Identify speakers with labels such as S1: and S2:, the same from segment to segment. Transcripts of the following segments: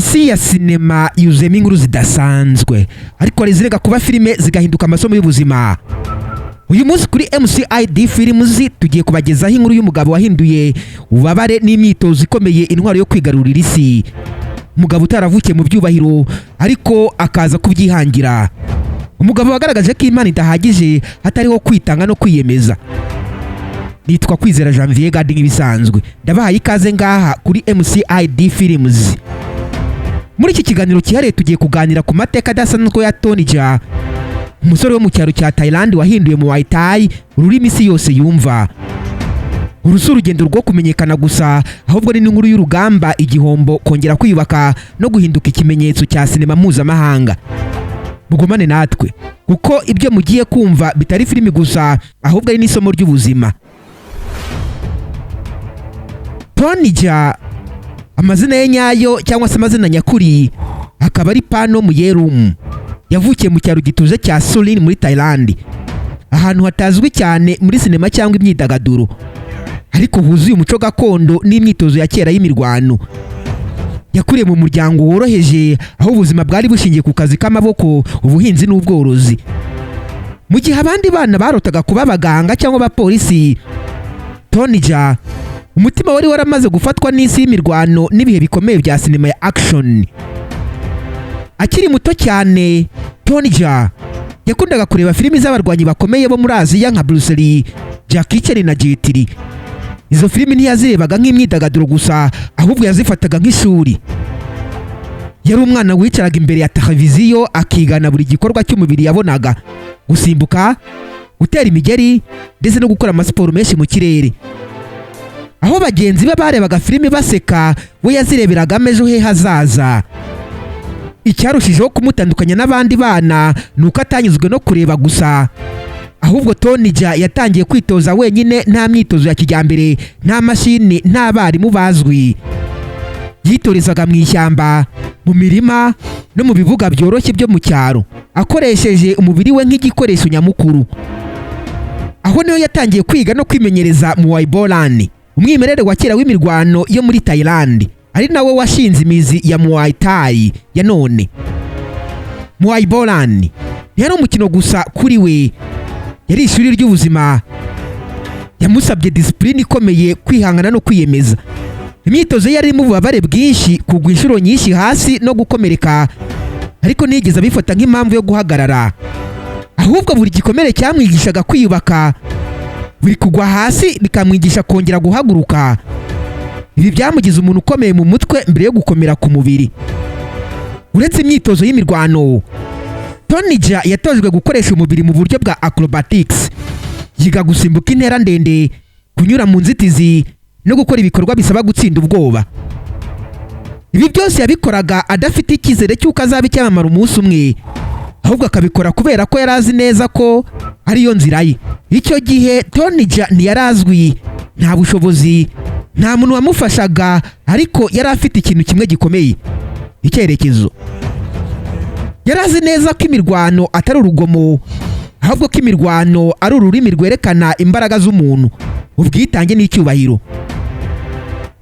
S1: isi ya sinema yuzuyemo inkuru zidasanzwe, ariko hari izirega kuba filime zigahinduka amasomo y'ubuzima. Uyu munsi kuri MCID Films tugiye kubagezaho inkuru y'umugabo wahinduye ububabare n'imyitozo ikomeye intwaro yo kwigarurira isi. Umugabo utaravukiye mu byubahiro ariko akaza kubyihangira. Umugabo wagaragaje ko Imana idahagije hatariho kwitanga no kwiyemeza. Nitwa Kwizera Janvier Gadi nk'ibisanzwe. Ndabahaye ikaze ngaha kuri MCID Films. Muri iki kiganiro cyihariye tugiye kuganira ku mateka adasanzwe ya TONY Jaa, umusore wo mu cyaro cya Thailand wahinduye mu Muay Thai ururimi isi yose yumva. Urusu urugendo rwo kumenyekana gusa, ahubwo ni n'inkuru y'urugamba, igihombo, kongera kwiyubaka no guhinduka ikimenyetso cya sinema mpuzamahanga. Mugumane natwe kuko ibyo mugiye kumva bitari filimi gusa, ahubwo ari n'isomo ry'ubuzima. TONY Jaa, amazina ye nyayo cyangwa se amazina nyakuri akaba ari Pano Muyerum. Yavukiye mu cyaro gituje cya Surin muri Thailand, ahantu hatazwi cyane muri sinema cyangwa imyidagaduro, ariko huzuye umuco gakondo n'imyitozo ya kera y'imirwano. Yakuriye mu muryango woroheje, aho ubuzima bwari bushingiye ku kazi k'amaboko, ubuhinzi n'ubworozi. Mu gihe abandi bana barotaga kuba abaganga cyangwa abapolisi, TONY Jaa umutima wari waramaze gufatwa n'isi y'imirwano n'ibihe bikomeye bya sinema ya action. Akiri muto cyane, TONY Jaa yakundaga kureba filimi z'abarwanyi bakomeye bo muri Aziya nka Bruce Lee, Jackie Chan na Jet Li. Izo filimi ntiyazirebaga nk'imyidagaduro gusa, ahubwo yazifataga nk'ishuri. Yari umwana wicaraga imbere ya televiziyo akigana buri gikorwa cy'umubiri yabonaga: gusimbuka, gutera imigeri ndetse no gukora amasiporo menshi mu kirere. Aho bagenzi be barebaga filimi baseka, we yazireberaga ejo he hazaza. Icyarushijeho kumutandukanya n'abandi bana nuko atanyuzwe no kureba gusa, ahubwo TONY Jaa yatangiye kwitoza wenyine, nta myitozo ya kijyambere, nta mashini, nta barimu bazwi. Yitorezaga mu ishyamba, mu mirima no mu bibuga byoroshye byo mu cyaro, akoresheje umubiri we nk'igikoresho nyamukuru. Aho niho yatangiye kwiga no kwimenyereza Muay Thai, umwimerere wa kera w'imirwano yo muri Thailand, ari nawe washinze imizi ya Muay Thai ya none. Muay Thai ntiyari umukino gusa kuri we, yari ishuri ry'ubuzima. Yamusabye disipurine ikomeye, kwihangana no kwiyemeza. Imyitozo yari irimo ububabare bwinshi, kugwa inshuro nyinshi hasi no gukomereka, ariko ntiyigeze abifata nk'impamvu yo guhagarara, ahubwo buri gikomere cyamwigishaga kwiyubaka. Buri kugwa hasi bikamwigisha kongera guhaguruka. Ibi byamugize umuntu ukomeye mu mutwe mbere yo gukomera ku mubiri. Uretse imyitozo y'imirwano, TONY Jaa yatojwe gukoresha umubiri mu buryo bwa acrobatics. Yiga gusimbuka intera ndende, kunyura mu nzitizi no gukora ibikorwa bisaba gutsinda ubwoba. Ibi byose yabikoraga adafite icyizere cy'uko azaba icyamamare umunsi umwe, ahubwo akabikora kubera ko yari azi neza ko ariyo nzira ye. Icyo gihe TONY Jaa ntiyarazwi, nta bushobozi, nta muntu wamufashaga, ariko yari afite ikintu kimwe gikomeye: icyerekezo. Yari azi neza ko imirwano atari urugomo, ahubwo ko imirwano ari ururimi rwerekana imbaraga z'umuntu, ubwitange n'icyubahiro.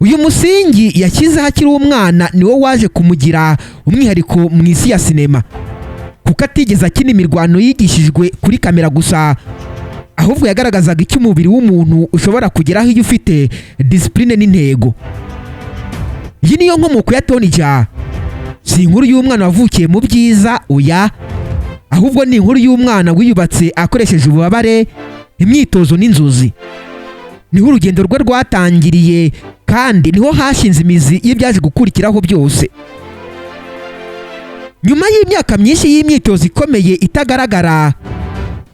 S1: Uyu musingi yashyizeho akiri umwana niwo waje kumugira umwihariko mu isi ya sinema, kuko atigeze akina imirwano yigishijwe kuri kamera gusa, ahubwo yagaragazaga icyo umubiri w'umuntu ushobora kugeraho iyo ufite disipurine n'intego. Iyi niyo nkomoko ya TONY Jaa. Si inkuru y'umwana wavukiye mu byiza, oya, ahubwo ni inkuru y'umwana wiyubatse akoresheje ububabare, imyitozo n'inzozi. Niho urugendo rwe rwatangiriye, kandi niho hashinze imizi y'ibyaje gukurikiraho byose. Nyuma y'imyaka myinshi y'imyitozo ikomeye itagaragara,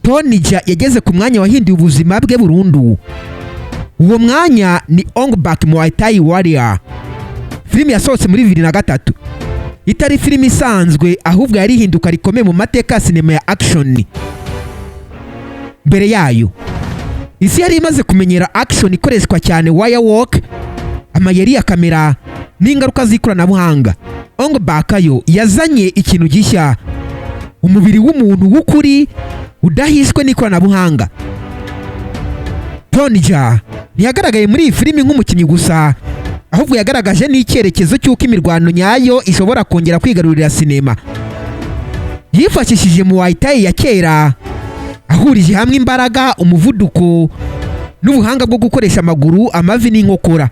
S1: TONY Jaa yageze ku mwanya wahinduye ubuzima bwe burundu. Uwo mwanya ni Ong-Bak Muay Thai Warrior. Filimi yasohotse muri 2003, itari filimi isanzwe, ahubwo yari ihinduka rikomeye mu mateka ya sinema ya action. Mbere yayo, isi yari imaze kumenyera action ikoreshwa cyane wire walk, amayeri ya kamera n'ingaruka z'ikoranabuhanga. Ong-Bak yo yazanye ikintu gishya: umubiri w'umuntu w'ukuri udahishwe n'ikoranabuhanga. TONY Jaa ntiyagaragaye muri iyi filimi nk'umukinnyi gusa, ahubwo yagaragaje n'icyerekezo cy'uko imirwano nyayo ishobora kongera kwigarurira sinema. Yifashishije Muay Thai ya kera, ahurije hamwe imbaraga, umuvuduko n'ubuhanga bwo gukoresha amaguru, amavi n'inkokora.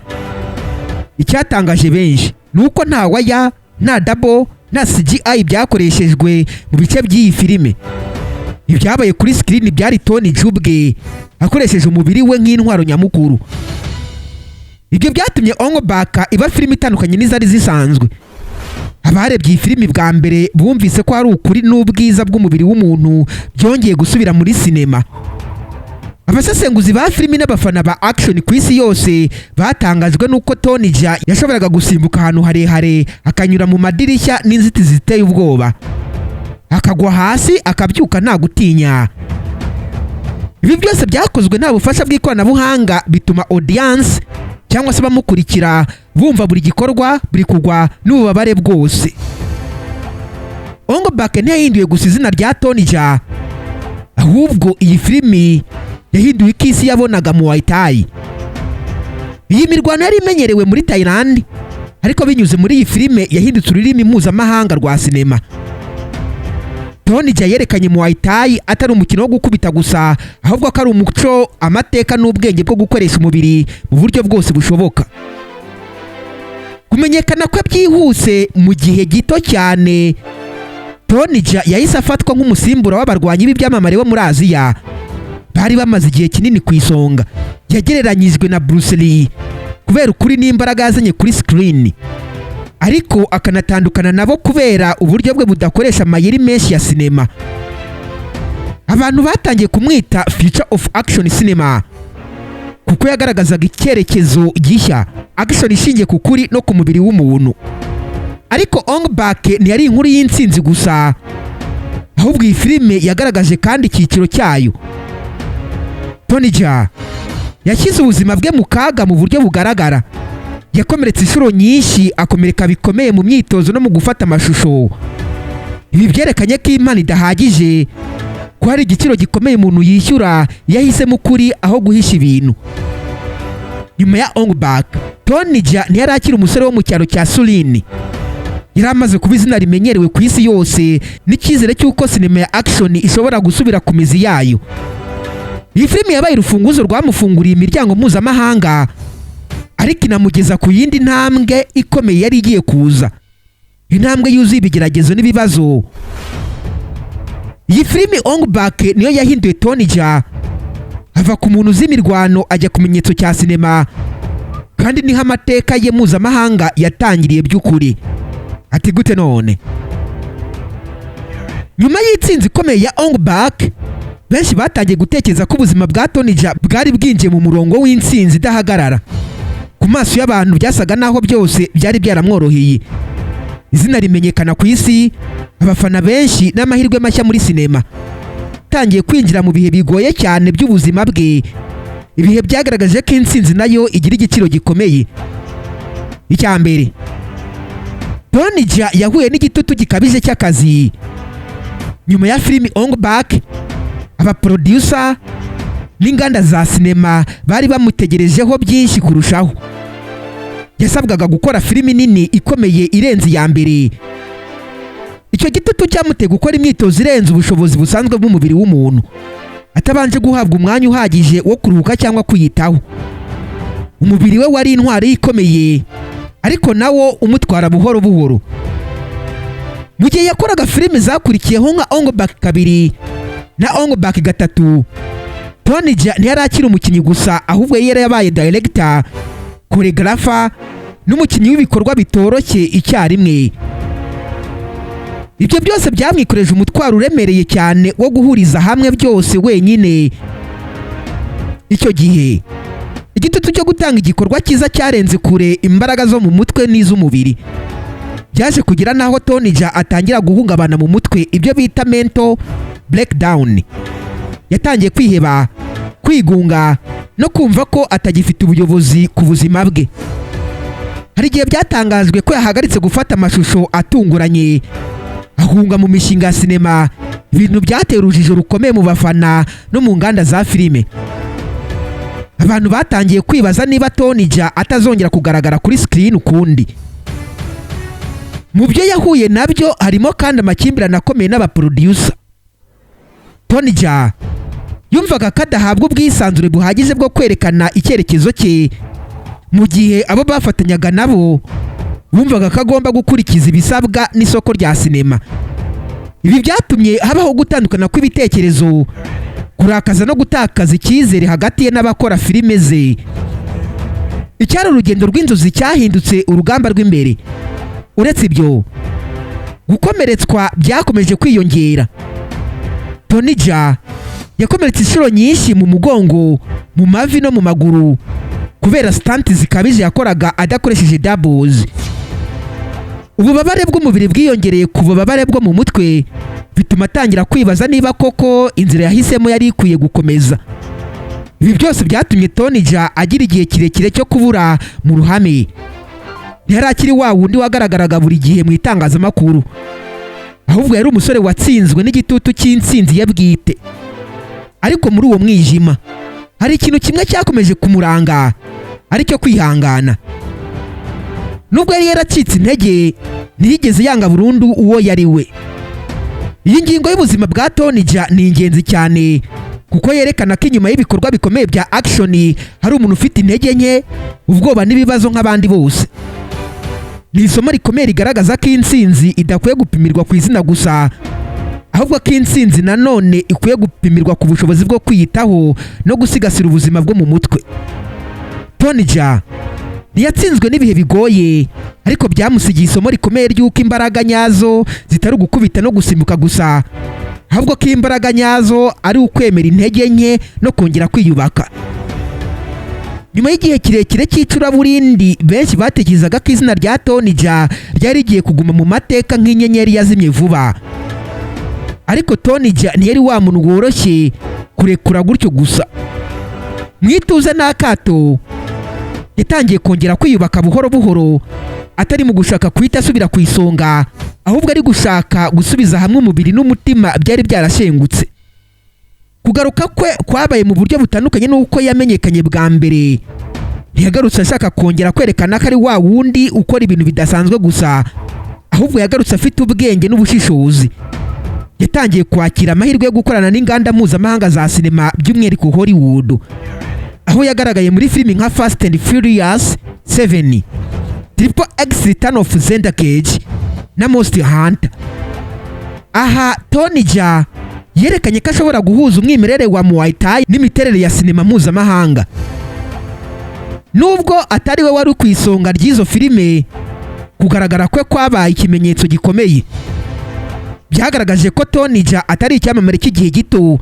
S1: Icyatangaje benshi nuko nta waya, nta double, nta CGI byakoreshejwe mu bice by'iyi filime. Ibyabaye kuri screen byari Tony Jaa ubwe akoresheje umubiri we nk'intwaro nyamukuru. Ibyo byatumye Ong-Bak iba filime itandukanye n'izari zisanzwe. Abarebye iyi filime bwa mbere bumvise ko hari ukuri n'ubwiza bw'umubiri w'umuntu byongeye gusubira muri sinema. Abasesenguzi ba filime n'abafana ba action ku isi yose batangajwe nuko Tony Jaa yashoboraga gusimbuka ahantu harehare akanyura mu madirishya n'inzitizi ziteye ubwoba, akagwa hasi akabyuka nta gutinya. Ibi byose byakozwe nta bufasha bw'ikoranabuhanga, bituma audience cyangwa se bamukurikira bumva buri gikorwa, buri kugwa n'ububabare bwose. Ong-Bak ntiyahinduye gusa izina rya Tony Jaa, ahubwo iyi filimi yahinduye uko isi yabonaga Muay Thai. Iyi mirwano yari imenyerewe muri Thailand, ariko binyuze muri iyi filime yahindutse ururimi mpuzamahanga rwa sinema. Tony Jaa yerekanye Muay Thai atari umukino wo gukubita gusa, ahubwo ko ari umuco, amateka n'ubwenge bwo gukoresha umubiri mu buryo bwose bushoboka. Kumenyekana ko byihuse mu gihe gito cyane, Tony Jaa yahise afatwa nk'umusimbura w'abarwanyi b'ibyamamare bo muri Aziya bari bamaze igihe kinini ku isonga. Yagereranyijwe na Bruce Lee kubera ukuri n'imbaraga yazanye kuri screen, ariko akanatandukana nabo kubera uburyo bwe budakoresha amayeri menshi ya sinema. Abantu batangiye kumwita future of action cinema kuko yagaragazaga icyerekezo gishya, action ishingiye ku kuri no ku mubiri w'umuntu. Ariko Ong-Bak ntiyari inkuru y'intsinzi gusa, ahubwo iyi filime yagaragaje kandi icyiciro cyayo. Tony Jaa yashyize ubuzima bwe mu kaga mu buryo bugaragara. Yakomeretse inshuro nyinshi, akomereka bikomeye mu myitozo no mu gufata amashusho. Ibi byerekanye ko Imana idahagije, ko hari igiciro gikomeye umuntu yishyura iyo ahisemo ukuri aho guhisha ibintu. Nyuma ya Ong-Bak, Tony Jaa ntiyari akiri umusore wo mu cyaro cya Sulin. Yari amaze kuba izina rimenyerewe ku isi yose n'icyizere cy'uko sinema ya action ishobora gusubira ku mizi yayo. Iyi filime yabaye urufunguzo rwamufunguriye imiryango mpuzamahanga, ariko inamugeza ku yindi ntambwe ikomeye yari igiye kuza, intambwe yuzuye ibigeragezo n'ibibazo. Iyi filime Ong-Bak niyo yahinduye Tony Jaa, ava ku muntu uzi imirwano ajya ku kimenyetso cya sinema, kandi niho amateka ye mpuzamahanga yatangiriye by'ukuri. Ati gute none? Nyuma y'itsinzi ikomeye ya Ong-Bak, benshi batangiye gutekereza ko ubuzima bwa Tony Jaa bwari bwinjiye mu murongo w'intsinzi idahagarara. Ku maso y'abantu byasaga naho byose byari byaramworoheye. Izina rimenyekana ku isi, abafana benshi n'amahirwe mashya muri sinema. Tangiye kwinjira mu bihe bigoye cyane by'ubuzima bwe, ibihe byagaragaje ko intsinzi nayo igira igiciro gikomeye. Icya mbere, Tony Jaa yahuye n'igitutu gikabije cy'akazi. Nyuma ya filimi Ong-Bak, abaproducer n'inganda za sinema bari bamutegerejeho byinshi kurushaho. Yasabwaga gukora filimi nini ikomeye irenze iya mbere. Icyo gitutu cyamuteye gukora imyitozo irenze ubushobozi busanzwe bw'umubiri w'umuntu, atabanje guhabwa umwanya uhagije wo kuruhuka cyangwa kwiyitaho. Umubiri we wari intwari ikomeye, ariko nawo umutwara buhoro buhoro. Mu gihe yakoraga filimi zakurikiyeho nka Ong-Bak 2 na Ong-Bak 3, Tony Jaa ntiyari akiri umukinnyi gusa, ahubwo yari yabaye director, choreographer n'umukinnyi w'ibikorwa bitoroshye icyarimwe. Ibyo byose byamwikoreje umutwaro uremereye cyane wo guhuriza hamwe byose wenyine. Icyo gihe igitutu cyo gutanga igikorwa cyiza cyarenze kure imbaraga zo mu mutwe n'iz'umubiri. Byaje kugira naho Tony Jaa atangira guhungabana mu mutwe, ibyo bita mental breakdown. Yatangiye kwiheba, kwigunga no kumva ko atagifite ubuyobozi ku buzima bwe. Hari igihe byatangajwe ko yahagaritse gufata amashusho atunguranye, ahunga mu mishinga ya sinema, ibintu byateye urujijo rukomeye mu bafana no mu nganda za filime. abantu batangiye kwibaza niba TONY Jaa atazongera kugaragara kuri screen ukundi. Mu byo yahuye nabyo harimo kandi amakimbirane akomeye n'abaproducer. TONY Jaa yumvaga ko adahabwa ubwisanzure buhagije bwo kwerekana icyerekezo cye, mu gihe abo bafatanyaga nabo bumvaga ko agomba gukurikiza ibisabwa n'isoko rya sinema. Ibi byatumye habaho gutandukana kw'ibitekerezo, kurakaza no gutakaza icyizere hagati ye n'abakora filime ze. Icyari urugendo rw'inzozi cyahindutse urugamba rw'imbere. Uretse ibyo, gukomeretswa byakomeje kwiyongera. TONY Jaa yakomeretse inshuro nyinshi mu mugongo, mu mavi no mu maguru kubera stunt zikabije yakoraga adakoresheje doubles. Ububabare bw'umubiri bwiyongereye ku bubabare bwo mu mutwe, bituma atangira kwibaza niba koko inzira yahisemo yari ikwiye gukomeza. Ibi byose byatumye TONY Jaa agira igihe kirekire cyo kubura mu ruhame. Ntiyari akiri wa wundi wagaragaraga buri gihe mu itangazamakuru, ahubwo yari umusore watsinzwe n'igitutu cy'intsinzi ye bwite. Ariko muri uwo mwijima hari ikintu kimwe cyakomeje kumuranga, aricyo kwihangana. Nubwo yari yaracitse intege, ntiyigeze yanga burundu uwo yari we. Iyi ngingo y'ubuzima bwa TONY Jaa ni ingenzi cyane, kuko yerekana ko inyuma y'ibikorwa bikomeye bya action hari umuntu ufite intege nke, ubwoba n'ibibazo nk'abandi bose. Ni isomo rikomeye rigaragaza ko intsinzi idakwiye gupimirwa ku izina gusa, ahubwo ko intsinzi nanone ikwiye gupimirwa ku bushobozi bwo kwiyitaho no gusigasira ubuzima bwo mu mutwe. TONY Jaa ntiyatsinzwe n'ibihe bigoye, ariko byamusigiye isomo rikomeye ry'uko imbaraga nyazo zitari ugukubita no gusimbuka gusa, ahubwo ko imbaraga nyazo ari ukwemera intege nke no kongera kwiyubaka. Nyuma y'igihe kirekire cy'icuraburindi, benshi batekerezaga ko izina rya TONY Jaa ryari rigiye kuguma mu mateka nk'inyenyeri yazimye vuba. Ariko TONY Jaa ntiyari wa muntu woroshye kurekura gutyo gusa. Mu ituze n'akato, yatangiye kongera kwiyubaka buhoro buhoro, atari mu gushaka kwita asubira ku isonga, ahubwo ari gushaka gusubiza hamwe umubiri n'umutima byari byarashengutse. Kugaruka kwe kwabaye mu buryo butandukanye n'uko yamenyekanye bwa mbere. Ntiyagarutse ashaka kongera kwerekana ko ari wa wundi ukora ibintu bidasanzwe gusa, ahubwo yagarutse afite ubwenge n'ubushishozi. Yatangiye kwakira amahirwe yo gukorana n'inganda mpuzamahanga za sinema, by'umwihariko Hollywood, aho yagaragaye muri filimi nka Fast and Furious 7, Triple X Return of Cage na Most Hunter. Aha TONY Jaa yerekanye ko ashobora guhuza umwimerere wa Muay Thai n'imiterere ya sinema mpuzamahanga. Nubwo atari we wari ku isonga ry'izo filime, kugaragara kwe kwabaye ikimenyetso gikomeye. Byagaragaje ko TONY Jaa atari icyamamare cy'igihe gito,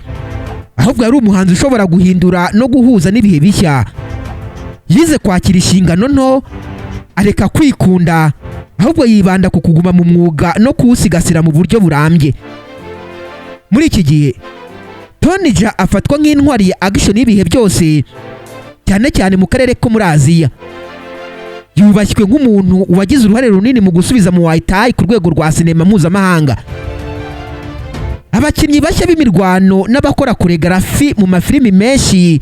S1: ahubwo yari umuhanzi ushobora guhindura no guhuza n'ibihe bishya. Yize kwakira inshingano nto, areka kwikunda, ahubwo yibanda ku kuguma mu mwuga no kuwusigasira mu buryo burambye. Muri iki gihe, TONY Jaa afatwa nk'intwari ya action y'ibihe byose, cyane cyane mu karere ko muri Aziya. Yubashywe nk'umuntu wagize uruhare runini mu gusubiza Muay Thai ku rwego rwa sinema mpuzamahanga. Abakinnyi bashya b'imirwano n'abakora choreography mu mafilimi menshi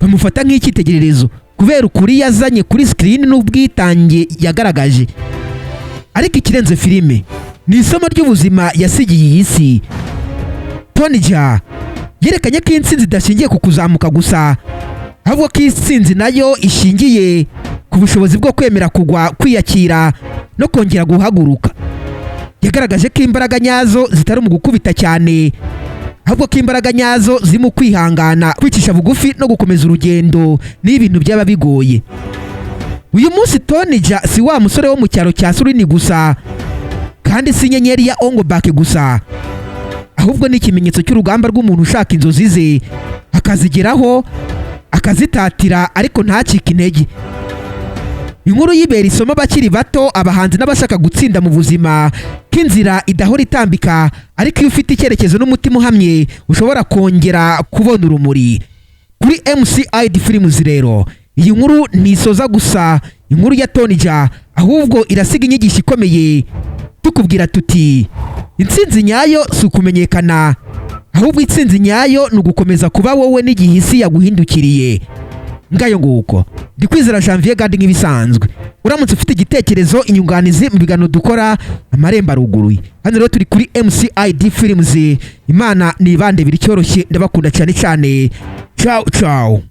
S1: bamufata nk'icyitegererezo kubera ukuri yazanye kuri screen n'ubwitange yagaragaje. Ariko ikirenze filime ni isomo ry'ubuzima yasigiye iyi si. TONY Jaa yerekanye ko intsinzi idashingiye ku kuzamuka gusa, ahubwo ko intsinzi nayo ishingiye ku bushobozi bwo kwemera kugwa, kwiyakira no kongera guhaguruka. Yagaragaje ko imbaraga nyazo zitari mu gukubita cyane, ahubwo ko imbaraga nyazo ziri mu kwihangana, kwicisha bugufi no gukomeza urugendo n'ibintu byaba bigoye. Uyu munsi TONY Jaa si wa musore wo mu cyaro cya Surini gusa, kandi si inyenyeri ya Ong-Bak gusa, ahubwo ni ikimenyetso cy'urugamba rw'umuntu ushaka inzozi ze akazigeraho, akazitatira ariko ntacike intege. Inkuru y'ibera isomo abakiri bato, abahanzi n'abashaka gutsinda mu buzima, k'inzira idahora itambika, ariko iyo ufite icyerekezo n'umutima uhamye ushobora kongera kubona urumuri. Kuri MCID Films rero, iyi nkuru ntisoza gusa inkuru ya TONY Jaa, ahubwo irasiga inyigisho ikomeye. Tukubwira tuti intsinzi nyayo si ukumenyekana, ahubwo intsinzi nyayo ni ugukomeza kuba wowe n'igihe isi yaguhindukiriye. ngayo nguko ndi kwizera Janvier Gadi nk'ibisanzwe. Uramutse ufite igitekerezo inyunganizi mu biganiro dukora, amarembo aruguruye. Hano rero turi kuri MCID Films. Imana nibande biri cyoroshye, ndabakunda cyane cyane. Ciao ciao.